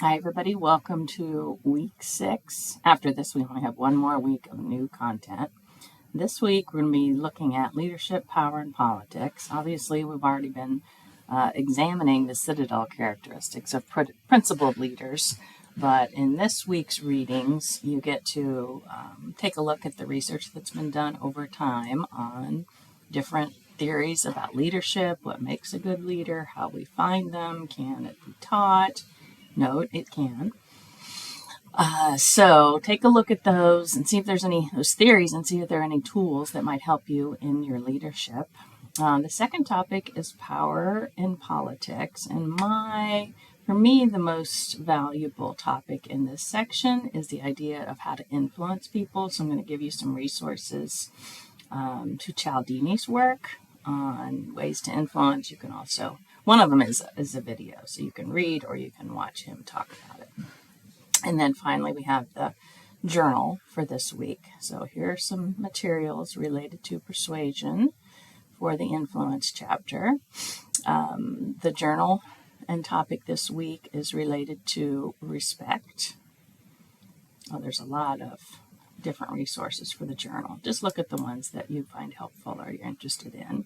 Hi, everybody. Welcome to week 6. After this, we only have one more week of new content. This week, we're going to be looking at leadership, power, and politics. Obviously, we've already been examining the citadel characteristics of principled leaders. But in this week's readings, you get to take a look at the research that's been done over time on different theories about leadership, what makes a good leader, how we find them, can it be taught? No, it can. So take a look at those and see if there's those theories and see if there are any tools that might help you in your leadership. The second topic is power in politics. And for me, the most valuable topic in this section is the idea of how to influence people. So I'm going to give you some resources to Cialdini's work on ways to influence. You can also, one of them is a video, so you can read or you can watch him talk about it. And then finally, we have the journal for this week. So here are some materials related to persuasion for the influence chapter. The journal and topic this week is related to respect. There's a lot of different resources for the journal. Just look at the ones that you find helpful or you're interested in.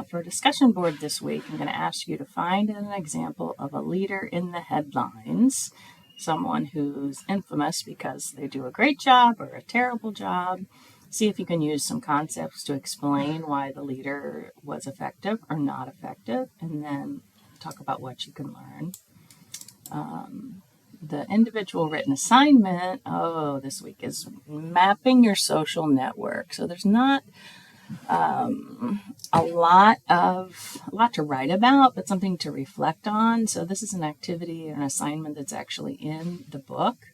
For a discussion board this week, I'm going to ask you to find an example of a leader in the headlines, someone who's infamous because they do a great job or a terrible job. See if you can use some concepts to explain why the leader was effective or not effective, and then talk about what you can learn. The individual written assignment, this week is mapping your social network. So there's not a lot to write about, but something to reflect on. So this is an activity, an assignment that's actually in the book,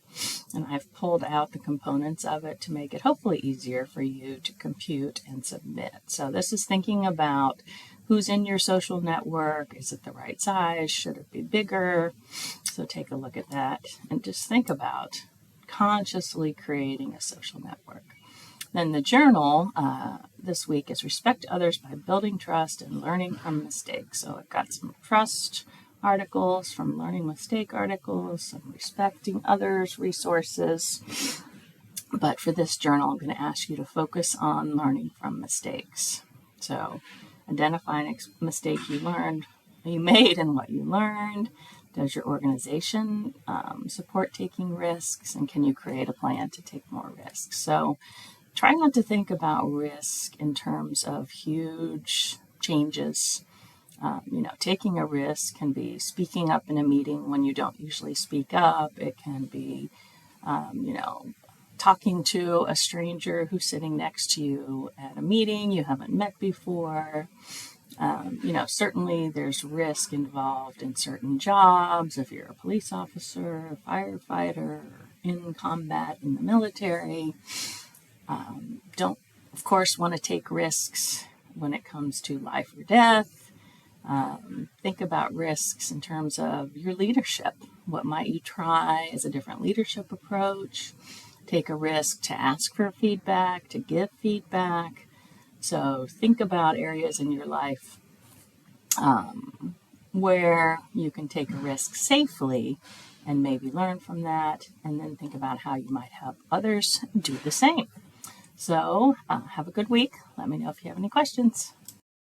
and I've pulled out the components of it to make it hopefully easier for you to compute and submit. So this is thinking about who's in your social network. Is it the right size? Should it be bigger? So take a look at that and just think about consciously creating a social network. Then the journal this week is respect others by building trust and learning from mistakes. So I've got some trust articles, from learning mistake articles, some respecting others resources. But for this journal, I'm going to ask you to focus on learning from mistakes. So identify a mistake you made and what you learned. Does your organization support taking risks? And can you create a plan to take more risks? So try not to think about risk in terms of huge changes. Taking a risk can be speaking up in a meeting when you don't usually speak up. It can be, talking to a stranger who's sitting next to you at a meeting you haven't met before. Certainly there's risk involved in certain jobs. If you're a police officer, a firefighter, in combat in the military, don't, of course, want to take risks when it comes to life or death. Think about risks in terms of your leadership. What might you try as a different leadership approach? Take a risk to ask for feedback, to give feedback. So think about areas in your life where you can take a risk safely and maybe learn from that, and then think about how you might help others do the same. So have a good week. Let me know if you have any questions.